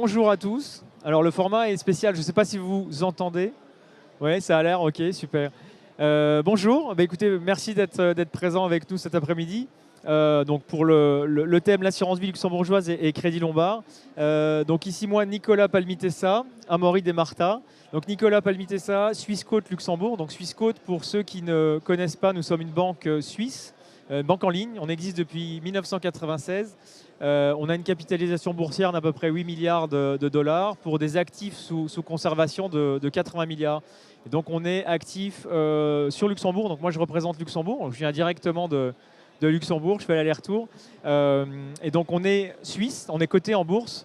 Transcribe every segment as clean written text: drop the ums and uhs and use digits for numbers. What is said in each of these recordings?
Bonjour à tous. Alors le format est spécial, je ne sais pas si vous entendez. Oui, ça a l'air, ok, super. Bonjour, écoutez, merci d'être présent avec nous cet après-midi. Donc pour le thème l'assurance vie luxembourgeoise et Crédit Lombard. Donc ici moi, Nicolas Palmitessa, Amaury Desmartas. Donc Nicolas Palmitessa, Swissquote Luxembourg. Donc Swissquote, pour ceux qui ne connaissent pas, nous sommes une banque suisse, banque en ligne. On existe depuis 1996. On a une capitalisation boursière d'à peu près 8 milliards de dollars pour des actifs sous conservation de 80 milliards. Et donc on est actif sur Luxembourg. Donc moi je représente Luxembourg. Je viens directement de Luxembourg, je fais l'aller-retour. Et donc on est suisse, on est coté en bourse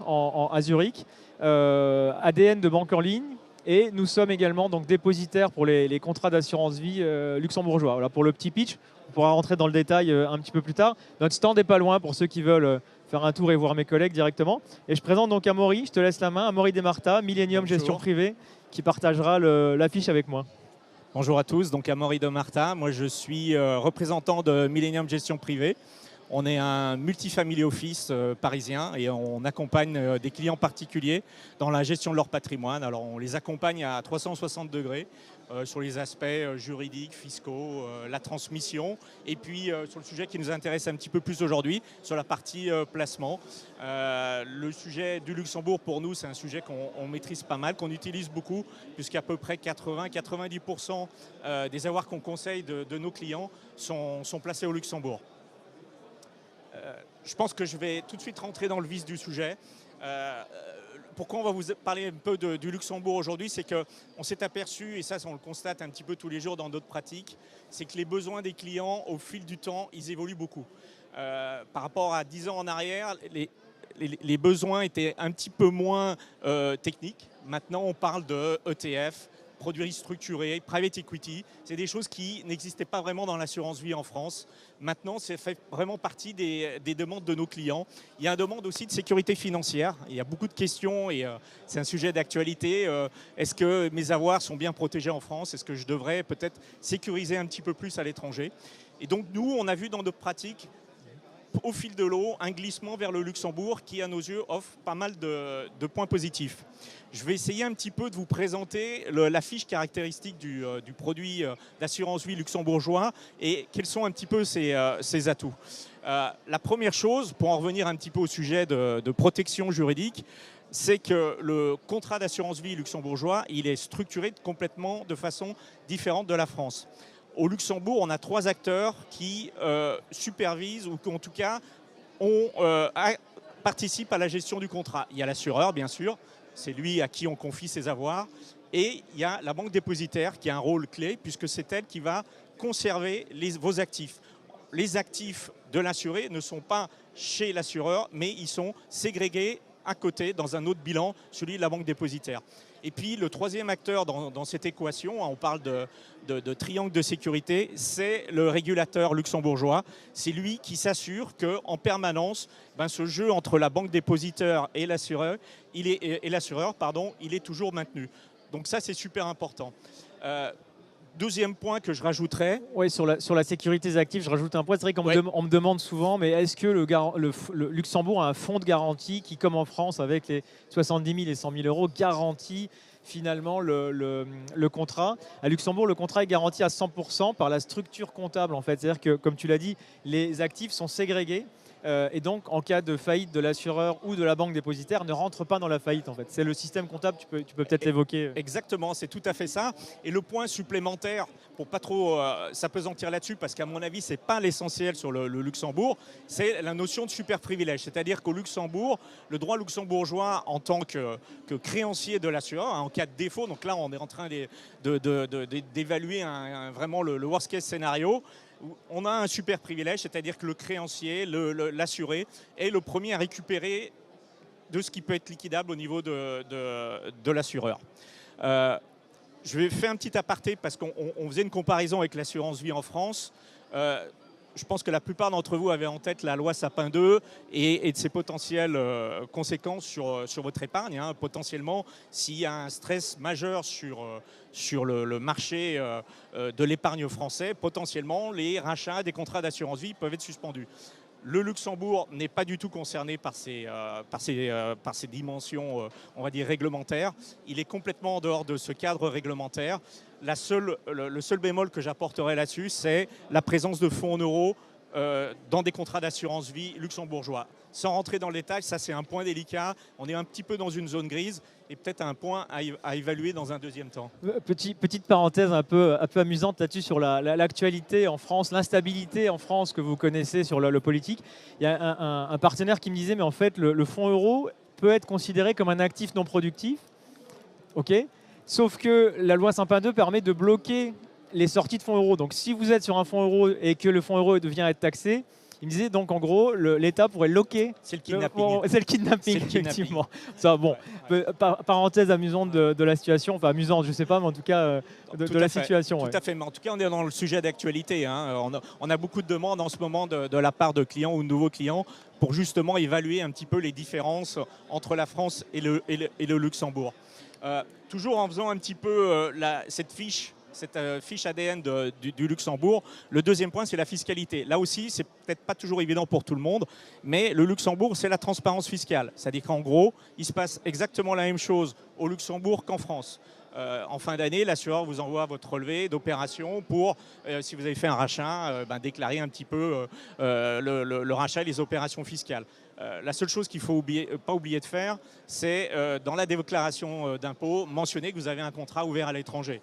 à Zurich, ADN de banque en ligne. Et nous sommes également donc dépositaires pour les contrats d'assurance vie luxembourgeois. Voilà pour le petit pitch. On pourra rentrer dans le détail un petit peu plus tard. Notre stand n'est pas loin pour ceux qui veulent faire un tour et voir mes collègues directement. Et je présente donc Amaury, je te laisse la main, Amaury Desmartas, Millennium Bonjour. Gestion Privée, qui partagera l'affiche avec moi. Bonjour à tous, donc Amaury Desmartas. Moi je suis représentant de Millennium Gestion Privée. On est un multifamily office parisien et on accompagne des clients particuliers dans la gestion de leur patrimoine. Alors on les accompagne à 360 degrés sur les aspects juridiques, fiscaux, la transmission et puis sur le sujet qui nous intéresse un petit peu plus aujourd'hui, sur la partie placement. Le sujet du Luxembourg pour nous c'est un sujet qu'on maîtrise pas mal, qu'on utilise beaucoup puisqu'à peu près 80-90% des avoirs qu'on conseille de nos clients sont placés au Luxembourg. Je pense que je vais tout de suite rentrer dans le vif du sujet. Pourquoi on va vous parler un peu du Luxembourg aujourd'hui, c'est qu'on s'est aperçu, et ça on le constate un petit peu tous les jours dans d'autres pratiques, c'est que les besoins des clients au fil du temps, ils évoluent beaucoup. Par rapport à 10 ans en arrière, les besoins étaient un petit peu moins techniques. Maintenant on parle de ETF, produits structurés, private equity, c'est des choses qui n'existaient pas vraiment dans l'assurance vie en France. Maintenant, ça fait vraiment partie des demandes de nos clients. Il y a une demande aussi de sécurité financière. Il y a beaucoup de questions et c'est un sujet d'actualité. Est-ce que mes avoirs sont bien protégés en France? Est-ce que je devrais peut-être sécuriser un petit peu plus à l'étranger? Et donc nous, on a vu dans notre pratique, au fil de l'eau, un glissement vers le Luxembourg qui, à nos yeux, offre pas mal de points positifs. Je vais essayer un petit peu de vous présenter la fiche caractéristique du produit d'assurance vie luxembourgeois et quels sont un petit peu ses atouts. La première chose, pour en revenir un petit peu au sujet de protection juridique, c'est que le contrat d'assurance vie luxembourgeois, il est structuré complètement de façon différente de la France. Au Luxembourg, on a 3 acteurs qui supervisent ou qui, en tout cas, participent à la gestion du contrat. Il y a l'assureur, bien sûr, c'est lui à qui on confie ses avoirs. Et il y a la banque dépositaire qui a un rôle clé puisque c'est elle qui va conserver vos actifs. Les actifs de l'assuré ne sont pas chez l'assureur, mais ils sont ségrégés à côté dans un autre bilan, celui de la banque dépositaire. Et puis le troisième acteur dans cette équation, on parle de triangle de sécurité, c'est le régulateur luxembourgeois. C'est lui qui s'assure qu'en permanence, ce jeu entre la banque dépositaire et l'assureur, il est toujours maintenu. Donc ça, c'est super important. Deuxième point que je rajouterais. Oui, sur la sécurité des actifs, je rajoute un point. C'est vrai qu'on me demande souvent, mais est-ce que le Luxembourg a un fonds de garantie qui, comme en France, avec les 70 000 et 100 000 euros, garantit finalement le contrat. À Luxembourg, le contrat est garanti à 100% par la structure comptable, en fait. C'est-à-dire que, comme tu l'as dit, les actifs sont ségrégés. Et donc, en cas de faillite de l'assureur ou de la banque dépositaire, ne rentre pas dans la faillite, en fait. C'est le système comptable, tu peux peut-être l'évoquer. Exactement, c'est tout à fait ça. Et le point supplémentaire, pour pas trop s'apesantir là-dessus, parce qu'à mon avis, c'est pas l'essentiel sur le Luxembourg, c'est la notion de super privilège. C'est-à-dire qu'au Luxembourg, le droit luxembourgeois, en tant que créancier de l'assureur, en cas de défaut, donc là, on est en train d'évaluer vraiment le worst case scénario. On a un super privilège, c'est-à-dire que le créancier, l'assuré, est le premier à récupérer de ce qui peut être liquidable au niveau de l'assureur. Je vais faire un petit aparté parce qu'on faisait une comparaison avec l'assurance vie en France. Je pense que la plupart d'entre vous avaient en tête la loi Sapin 2 et de ses potentielles conséquences sur votre épargne. Potentiellement, s'il y a un stress majeur sur le marché de l'épargne français, potentiellement, les rachats des contrats d'assurance vie peuvent être suspendus. Le Luxembourg n'est pas du tout concerné par ces dimensions, on va dire, réglementaires. Il est complètement en dehors de ce cadre réglementaire. Le seul bémol que j'apporterai là-dessus, c'est la présence de fonds en euros dans des contrats d'assurance vie luxembourgeois. Sans rentrer dans le détail, ça c'est un point délicat. On est un petit peu dans une zone grise et peut-être un point à évaluer dans un deuxième temps. Petite parenthèse un peu amusante là-dessus sur l'actualité en France, l'instabilité en France que vous connaissez sur le politique. Il y a un partenaire qui me disait, mais en fait, le fonds euro peut être considéré comme un actif non productif. OK. Sauf que la loi Sapin 2 permet de bloquer les sorties de fonds euros. Donc si vous êtes sur un fonds euro et que le fonds euro devient être taxé, il me disait donc en gros l'État pourrait loquer. C'est le kidnapping. C'est le kidnapping, effectivement. Ça, bon, ouais. Parenthèse amusante de la situation, enfin amusante, je ne sais pas, mais en tout cas de la situation. Tout à fait, mais en tout cas on est dans le sujet d'actualité. Hein. On a beaucoup de demandes en ce moment de la part de clients ou de nouveaux clients pour justement évaluer un petit peu les différences entre la France et le Luxembourg. Toujours en faisant un petit peu cette fiche ADN du Luxembourg. Le deuxième point, c'est la fiscalité. Là aussi, c'est peut-être pas toujours évident pour tout le monde, mais le Luxembourg, c'est la transparence fiscale. C'est-à-dire qu'en gros, il se passe exactement la même chose au Luxembourg qu'en France. En fin d'année, l'assureur vous envoie votre relevé d'opération pour, si vous avez fait un rachat, déclarer un petit peu le rachat et les opérations fiscales. La seule chose qu'il ne faut pas oublier de faire, c'est dans la déclaration d'impôt, mentionner que vous avez un contrat ouvert à l'étranger.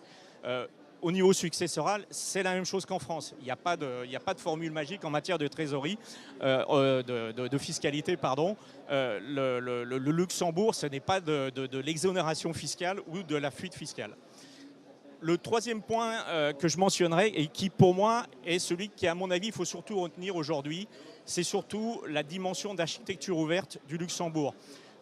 Au niveau successoral, c'est la même chose qu'en France. Il n'y a pas de formule magique en matière de trésorerie, de fiscalité, pardon. Le Luxembourg, ce n'est pas de l'exonération fiscale ou de la fuite fiscale. Le troisième point que je mentionnerai et qui pour moi est celui qui à mon avis il faut surtout retenir aujourd'hui, c'est surtout la dimension d'architecture ouverte du Luxembourg.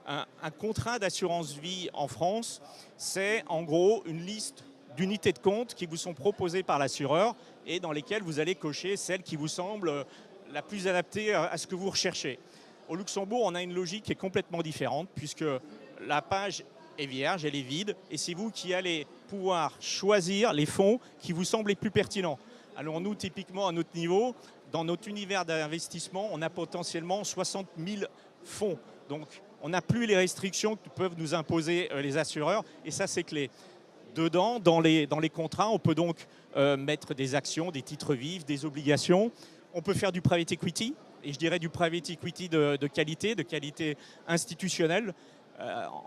Un contrat d'assurance vie en France, c'est en gros une liste d'unités de compte qui vous sont proposées par l'assureur et dans lesquelles vous allez cocher celle qui vous semble la plus adaptée à ce que vous recherchez. Au Luxembourg, on a une logique qui est complètement différente puisque la page est vierge, elle est vide et c'est vous qui allez pouvoir choisir les fonds qui vous semblent les plus pertinents. Alors nous, typiquement à notre niveau, dans notre univers d'investissement, on a potentiellement 60 000 fonds. Donc on n'a plus les restrictions que peuvent nous imposer les assureurs et ça c'est clé. Dedans, dans les contrats, on peut donc mettre des actions, des titres vifs, des obligations. On peut faire du private equity, et je dirais du private equity de qualité institutionnelle.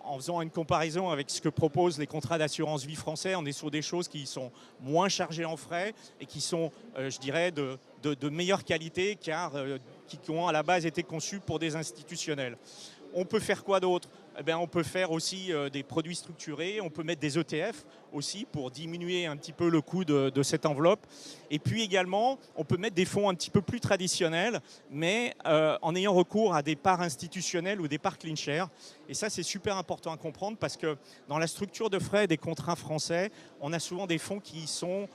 En faisant une comparaison avec ce que proposent les contrats d'assurance vie français, on est sur des choses qui sont moins chargées en frais et qui sont, je dirais, de meilleure qualité car qui ont à la base été conçus pour des institutionnels. On peut faire quoi d'autre ? On peut faire aussi des produits structurés, on peut mettre des ETF aussi pour diminuer un petit peu le coût de cette enveloppe. Et puis également, on peut mettre des fonds un petit peu plus traditionnels, mais en ayant recours à des parts institutionnelles ou des parts clean share. Et ça, c'est super important à comprendre parce que dans la structure de frais des contrats français, on a souvent des fonds qui sont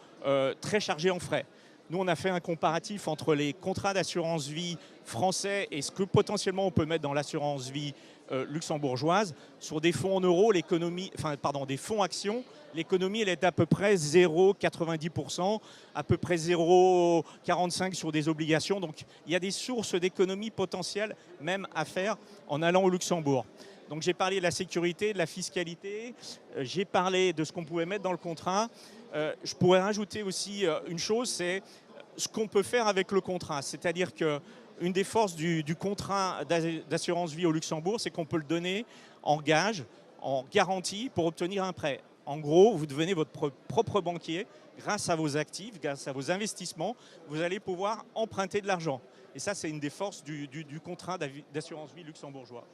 très chargés en frais. Nous, on a fait un comparatif entre les contrats d'assurance vie français et ce que potentiellement on peut mettre dans l'assurance vie luxembourgeoise. Sur des fonds en euros, des fonds actions, l'économie elle est à peu près 0,90%, à peu près 0,45% sur des obligations. Donc il y a des sources d'économie potentielles même à faire en allant au Luxembourg. Donc j'ai parlé de la sécurité, de la fiscalité, j'ai parlé de ce qu'on pouvait mettre dans le contrat. Je pourrais rajouter aussi une chose, c'est ce qu'on peut faire avec le contrat. C'est-à-dire qu'une des forces du contrat d'assurance vie au Luxembourg, c'est qu'on peut le donner en gage, en garantie pour obtenir un prêt. En gros, vous devenez votre propre banquier grâce à vos actifs, grâce à vos investissements, vous allez pouvoir emprunter de l'argent. Et ça, c'est une des forces du contrat d'assurance vie luxembourgeois.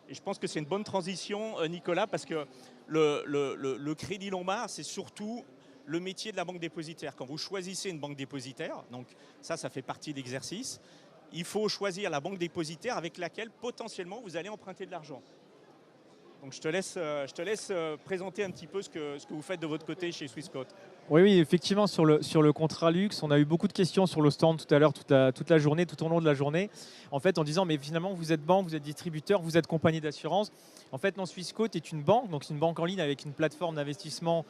Et je pense que c'est une bonne transition, Nicolas, parce que le Crédit Lombard, c'est surtout le métier de la banque dépositaire. Quand vous choisissez une banque dépositaire, donc ça fait partie de l'exercice, il faut choisir la banque dépositaire avec laquelle potentiellement vous allez emprunter de l'argent. Donc je te laisse présenter un petit peu ce que vous faites de votre côté chez Swissquote. Oui, oui, effectivement, sur le contrat luxe, on a eu beaucoup de questions sur le stand tout à l'heure, toute la journée, tout au long de la journée, en fait, en disant, mais finalement, vous êtes banque, vous êtes distributeur, vous êtes compagnie d'assurance. En fait, non, Swissquote est une banque, donc c'est une banque en ligne avec une plateforme d'investissement,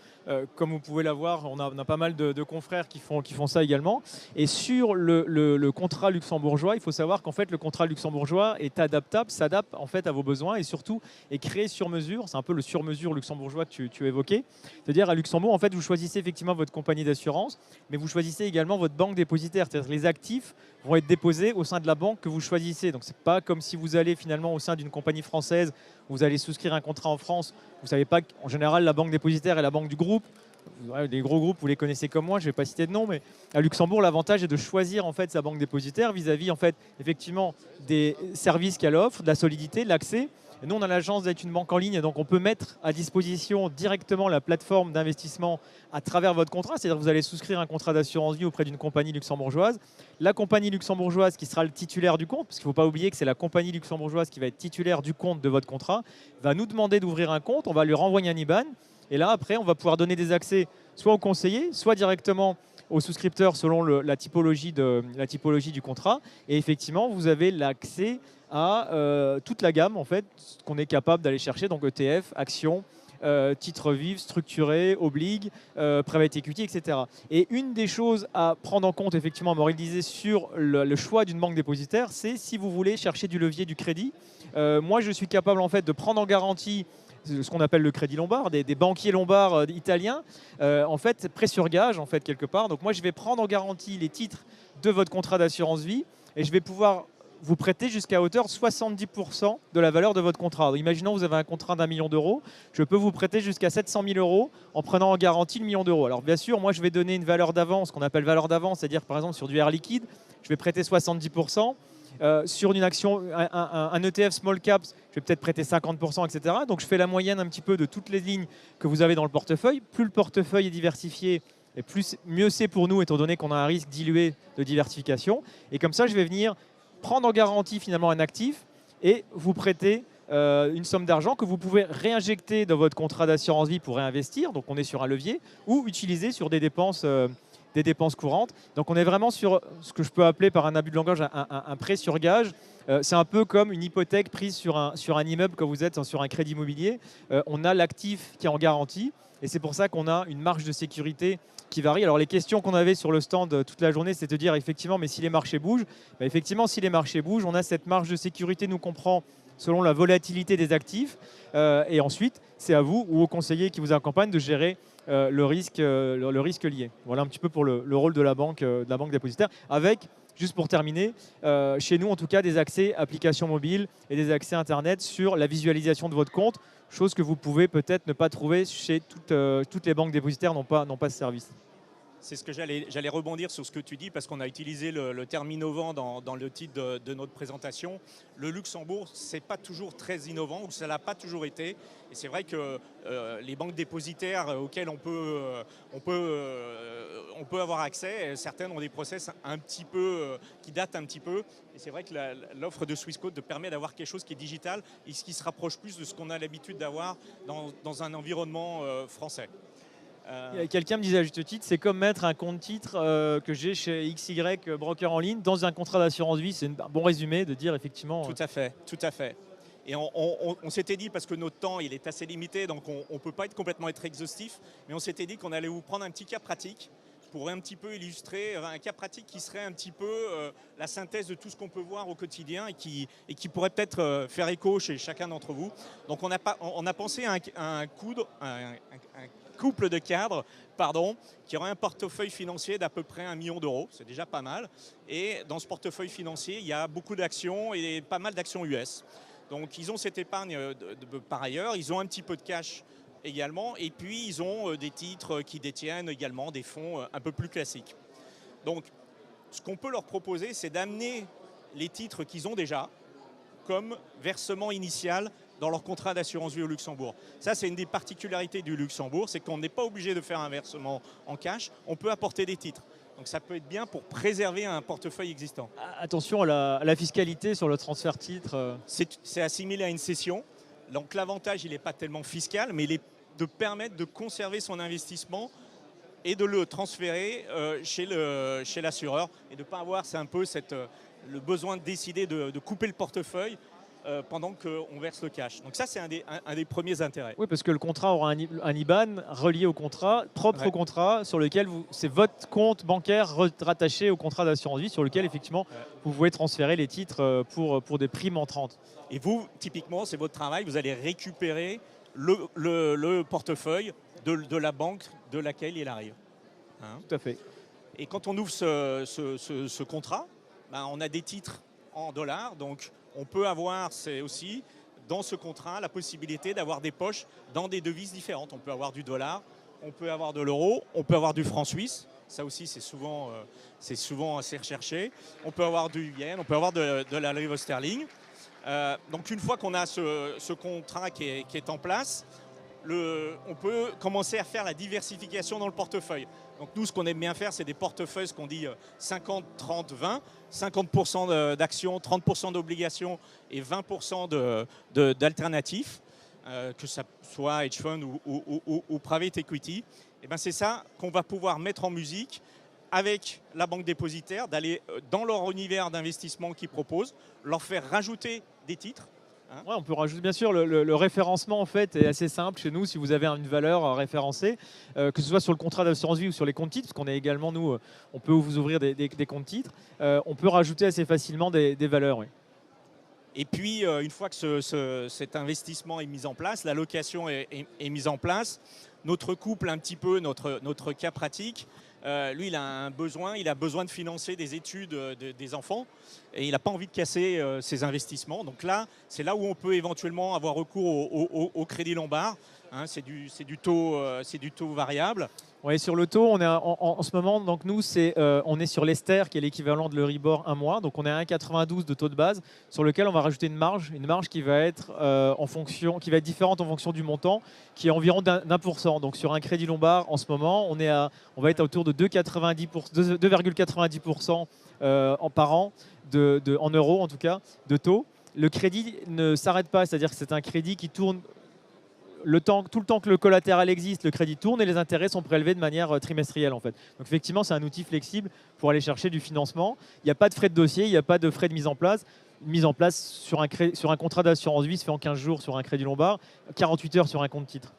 comme vous pouvez la voir, on a pas mal de confrères qui font ça également. Et sur le contrat luxembourgeois, il faut savoir qu'en fait, le contrat luxembourgeois est adaptable, s'adapte en fait à vos besoins et surtout est créé sur mesure. C'est un peu le sur-mesure luxembourgeois que tu évoquais. C'est-à-dire à Luxembourg, en fait, vous choisissez effectivement votre compagnie d'assurance, mais vous choisissez également votre banque dépositaire. C'est-à-dire que les actifs vont être déposés au sein de la banque que vous choisissez. Donc c'est pas comme si vous allez finalement au sein d'une compagnie française, vous allez souscrire un contrat en France. Vous savez pas qu'en général la banque dépositaire est la banque du groupe. Les gros groupes, vous les connaissez comme moi, je ne vais pas citer de nom, mais à Luxembourg, l'avantage est de choisir en fait sa banque dépositaire vis-à-vis en fait effectivement des services qu'elle offre, de la solidité, de l'accès. Et nous, on a la chance d'être une banque en ligne, donc on peut mettre à disposition directement la plateforme d'investissement à travers votre contrat. C'est-à-dire que vous allez souscrire un contrat d'assurance vie auprès d'une compagnie luxembourgeoise. La compagnie luxembourgeoise qui sera le titulaire du compte, parce qu'il ne faut pas oublier que c'est la compagnie luxembourgeoise qui va être titulaire du compte de votre contrat, va nous demander d'ouvrir un compte, on va lui renvoyer un IBAN. Et là, après, on va pouvoir donner des accès soit au conseiller, soit directement aux souscripteurs selon la typologie du contrat. Et effectivement, vous avez l'accès à toute la gamme en fait, qu'on est capable d'aller chercher, donc ETF, actions, titres vifs, structurés, obligues, private equity, etc. Et une des choses à prendre en compte, effectivement, Maurice disait, sur le choix d'une banque dépositaire, c'est si vous voulez chercher du levier du crédit. Moi, je suis capable en fait de prendre en garantie ce qu'on appelle le crédit lombard, des banquiers lombards italiens, en fait, prêt sur gage, en fait, quelque part. Donc moi, je vais prendre en garantie les titres de votre contrat d'assurance vie et je vais pouvoir vous prêter jusqu'à hauteur de 70% de la valeur de votre contrat. Donc, imaginons que vous avez un contrat d'1 million d'euros, je peux vous prêter jusqu'à 700 000 euros en prenant en garantie le million d'euros. Alors bien sûr, moi, je vais donner une valeur d'avance, qu'on appelle valeur d'avance, c'est-à-dire par exemple sur du air liquide, je vais prêter 70%. Sur une action, un ETF small caps, je vais peut-être prêter 50%, etc. Donc je fais la moyenne un petit peu de toutes les lignes que vous avez dans le portefeuille. Plus le portefeuille est diversifié, et mieux c'est pour nous, étant donné qu'on a un risque dilué de diversification. Et comme ça, je vais venir prendre en garantie finalement un actif et vous prêter une somme d'argent que vous pouvez réinjecter dans votre contrat d'assurance vie pour réinvestir. Donc on est sur un levier, ou utiliser sur des dépenses courantes. Donc on est vraiment sur ce que je peux appeler par un abus de langage un prêt sur gage. C'est un peu comme une hypothèque prise sur un immeuble quand vous êtes sur un crédit immobilier. On a l'actif qui est en garantie et c'est pour ça qu'on a une marge de sécurité qui varie. Alors les questions qu'on avait sur le stand toute la journée, c'est de dire effectivement, mais si les marchés bougent, effectivement, si les marchés bougent, on a cette marge de sécurité, nous comprend selon la volatilité des actifs. Et ensuite, c'est à vous ou aux conseillers qui vous accompagnent de gérer le risque lié. Voilà un petit peu pour le rôle de la banque dépositaire. Avec, juste pour terminer, chez nous en tout cas, des accès applications mobiles et des accès Internet sur la visualisation de votre compte, chose que vous pouvez peut-être ne pas trouver chez toutes les banques dépositaires n'ont pas ce service. C'est ce que j'allais rebondir sur ce que tu dis parce qu'on a utilisé le terme innovant dans le titre de notre présentation. Le Luxembourg, c'est pas toujours très innovant ou ça l'a pas toujours été. Et c'est vrai que les banques dépositaires auxquelles on peut avoir accès, certaines ont des process un petit peu qui datent un petit peu. Et c'est vrai que l'offre de Swissquote permet d'avoir quelque chose qui est digital et ce qui se rapproche plus de ce qu'on a l'habitude d'avoir dans un environnement français. Quelqu'un me disait à juste titre, c'est comme mettre un compte titre que j'ai chez XY broker en ligne dans un contrat d'assurance vie. C'est un bon résumé de dire effectivement. Tout à fait, tout à fait. Et on s'était dit, parce que notre temps il est assez limité, donc on ne peut pas complètement être exhaustif, mais on s'était dit qu'on allait vous prendre un petit cas pratique pour un petit peu illustrer un cas pratique qui serait un petit peu la synthèse de tout ce qu'on peut voir au quotidien et qui pourrait peut-être faire écho chez chacun d'entre vous. Donc on a pensé à un couple de cadres qui aurait un portefeuille financier d'à peu près 1 million d'euros, c'est déjà pas mal. Et dans ce portefeuille financier, il y a beaucoup d'actions et pas mal d'actions US. Donc ils ont cette épargne par ailleurs, ils ont un petit peu de cash également, et puis ils ont des titres qui détiennent également des fonds un peu plus classiques. Donc ce qu'on peut leur proposer, c'est d'amener les titres qu'ils ont déjà comme versement initial dans leur contrat d'assurance vie au Luxembourg. Ça, c'est une des particularités du Luxembourg, c'est qu'on n'est pas obligé de faire un versement en cash, on peut apporter des titres. Donc ça peut être bien pour préserver un portefeuille existant. Attention à la fiscalité sur le transfert titre. C'est assimilé à une cession. Donc l'avantage, il n'est pas tellement fiscal, mais il est de permettre de conserver son investissement et de le transférer chez l'assureur et de ne pas avoir, c'est un peu le besoin de décider de couper le portefeuille pendant qu'on verse le cash. Donc ça, c'est un des premiers intérêts. Oui, parce que le contrat aura un IBAN relié au contrat, propre au contrat, sur lequel c'est votre compte bancaire rattaché au contrat d'assurance vie, sur lequel effectivement vous pouvez transférer les titres pour des primes entrantes. Et vous, typiquement, c'est votre travail, vous allez récupérer le portefeuille de la banque de laquelle il arrive. Hein. Tout à fait. Et quand on ouvre ce contrat, ben, on a des titres en dollars, donc on peut avoir, c'est aussi dans ce contrat, la possibilité d'avoir des poches dans des devises différentes. On peut avoir du dollar, on peut avoir de l'euro, on peut avoir du franc suisse. Ça aussi, c'est souvent assez recherché. On peut avoir du yen, on peut avoir de la livre sterling. Donc une fois qu'on a ce contrat qui est en place, on peut commencer à faire la diversification dans le portefeuille. Donc nous, ce qu'on aime bien faire, c'est des portefeuilles, ce qu'on dit 50, 30, 20. 50% d'actions, 30% d'obligations et 20% d'alternatifs, que ce soit hedge fund ou private equity. Et ben c'est ça qu'on va pouvoir mettre en musique avec la banque dépositaire, d'aller dans leur univers d'investissement qu'ils proposent, leur faire rajouter des titres. Hein. Ouais, on peut rajouter, bien sûr, le référencement en fait est assez simple chez nous. Si vous avez une valeur référencée, que ce soit sur le contrat d'assurance vie ou sur les comptes titres, parce qu'on est également, nous, on peut vous ouvrir des comptes titres, on peut rajouter assez facilement des valeurs. Oui. Et puis, une fois que cet investissement est mis en place, l'allocation est mise en place, notre couple, un petit peu, notre cas pratique, lui, il a besoin de financer des études des enfants et il n'a pas envie de casser ses investissements. Donc là, c'est là où on peut éventuellement avoir recours au crédit lombard. Hein, c'est du taux variable. Ouais, sur le taux, on est en ce moment, donc nous, on est sur l'Ester, qui est l'équivalent de l'Euribor 1 mois. Donc on est à 1,92 de taux de base, sur lequel on va rajouter une marge qui va être différente en fonction du montant, qui est environ d'1%. Donc sur un crédit lombard, en ce moment, on va être autour de 2,90% par an, en euros en tout cas, de taux. Le crédit ne s'arrête pas, c'est-à-dire que c'est un crédit qui tourne tout le temps que le collatéral existe, le crédit tourne et les intérêts sont prélevés de manière trimestrielle en fait. Donc effectivement, c'est un outil flexible pour aller chercher du financement. Il n'y a pas de frais de dossier, il n'y a pas de frais de mise en place. Une mise en place sur un contrat d'assurance vie se fait en 15 jours sur un crédit lombard, 48 heures sur un compte titre.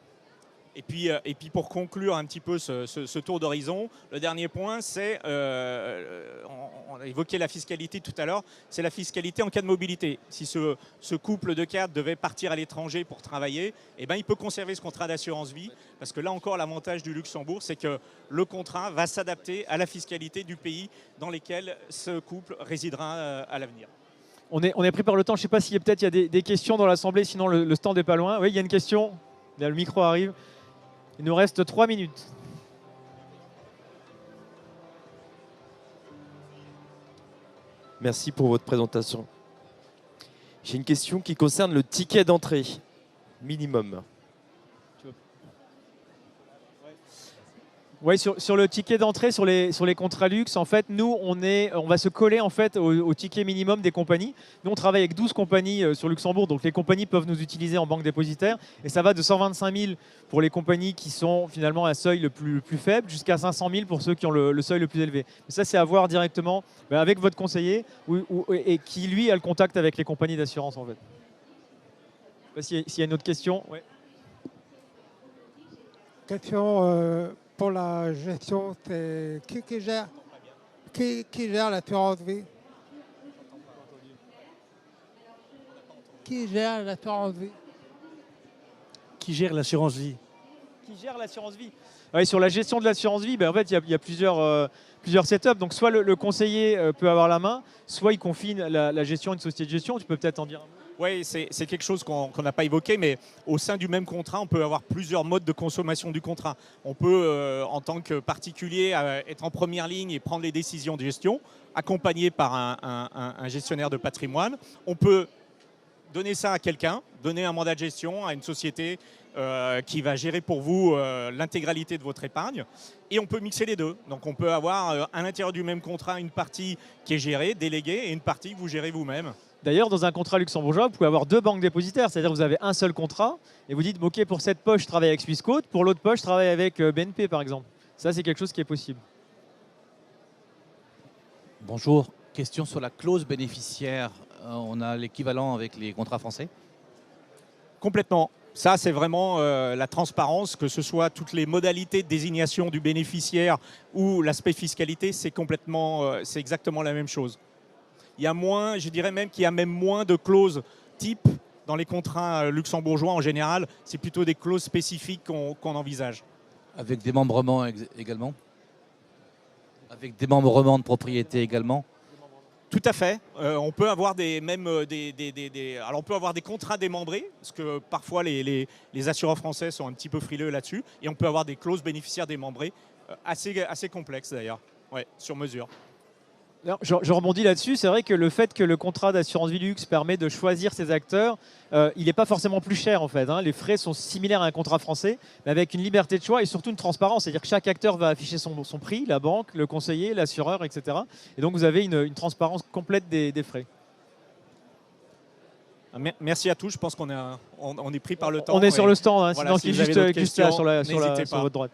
Et puis pour conclure un petit peu ce tour d'horizon, le dernier point, c'est, on a évoqué la fiscalité tout à l'heure, c'est la fiscalité en cas de mobilité. Si ce couple de cadres devait partir à l'étranger pour travailler, eh ben, il peut conserver ce contrat d'assurance vie, parce que là encore, l'avantage du Luxembourg, c'est que le contrat va s'adapter à la fiscalité du pays dans lequel ce couple résidera à l'avenir. On est pris par le temps, je ne sais pas s'il y a des questions dans l'Assemblée, sinon le stand n'est pas loin. Oui, il y a une question, le micro arrive. Il nous reste 3 minutes. Merci pour votre présentation. J'ai une question qui concerne le ticket d'entrée minimum. Oui, sur le ticket d'entrée, sur les contrats luxe, en fait, nous, on va se coller en fait au ticket minimum des compagnies. Nous, on travaille avec 12 compagnies sur Luxembourg, donc les compagnies peuvent nous utiliser en banque dépositaire. Et ça va de 125 000 pour les compagnies qui sont finalement à un seuil le plus faible, jusqu'à 500 000 pour ceux qui ont le seuil le plus élevé. Mais ça, c'est à voir directement avec votre conseiller et qui, lui, a le contact avec les compagnies d'assurance, en fait. Je ne sais pas s'il y a une autre question. Ouais. Question pour la gestion, c'est qui gère l'assurance vie? Qui gère l'assurance vie? Qui gère l'assurance vie? Qui gère l'assurance vie? Ouais, sur la gestion de l'assurance vie, en fait, il y a plusieurs setups. Donc, soit le conseiller peut avoir la main, soit il confie la gestion à une société de gestion. Tu peux peut-être en dire un mot. Oui, c'est quelque chose qu'on n'a pas évoqué, mais au sein du même contrat, on peut avoir plusieurs modes de consommation du contrat. On peut, en tant que particulier, être en première ligne et prendre les décisions de gestion, accompagné par un gestionnaire de patrimoine. On peut donner ça à quelqu'un, donner un mandat de gestion à une société qui va gérer pour vous l'intégralité de votre épargne. Et on peut mixer les deux. Donc on peut avoir à l'intérieur du même contrat une partie qui est gérée, déléguée, et une partie que vous gérez vous-même. D'ailleurs, dans un contrat luxembourgeois, vous pouvez avoir 2 banques dépositaires. C'est-à-dire que vous avez un seul contrat et vous dites, OK, pour cette poche, je travaille avec Swissquote. Pour l'autre poche, je travaille avec BNP, par exemple. Ça, c'est quelque chose qui est possible. Bonjour, question sur la clause bénéficiaire. On a l'équivalent avec les contrats français? Complètement. Ça, c'est vraiment la transparence, que ce soit toutes les modalités de désignation du bénéficiaire ou l'aspect fiscalité, c'est exactement la même chose. Il y a moins, je dirais même qu'il y a même moins de clauses type dans les contrats luxembourgeois en général. C'est plutôt des clauses spécifiques qu'on envisage. Avec démembrement également? Avec démembrement de propriété également? Tout à fait. On peut avoir alors on peut avoir des contrats démembrés, parce que parfois les assureurs français sont un petit peu frileux là-dessus, et on peut avoir des clauses bénéficiaires démembrées assez complexes d'ailleurs, ouais, sur mesure. Alors, je rebondis là-dessus. C'est vrai que le fait que le contrat d'assurance vie luxe permet de choisir ses acteurs, il n'est pas forcément plus cher en fait. Les frais sont similaires à un contrat français, mais avec une liberté de choix et surtout une transparence. C'est-à-dire que chaque acteur va afficher son prix, la banque, le conseiller, l'assureur, etc. Et donc vous avez une transparence complète des frais. Merci à tous. Je pense qu'on est pris par le temps. On est sur le stand, voilà, sinon si qui est vous avez juste d'autres là questions, sur n'hésitez sur pas. votre droite.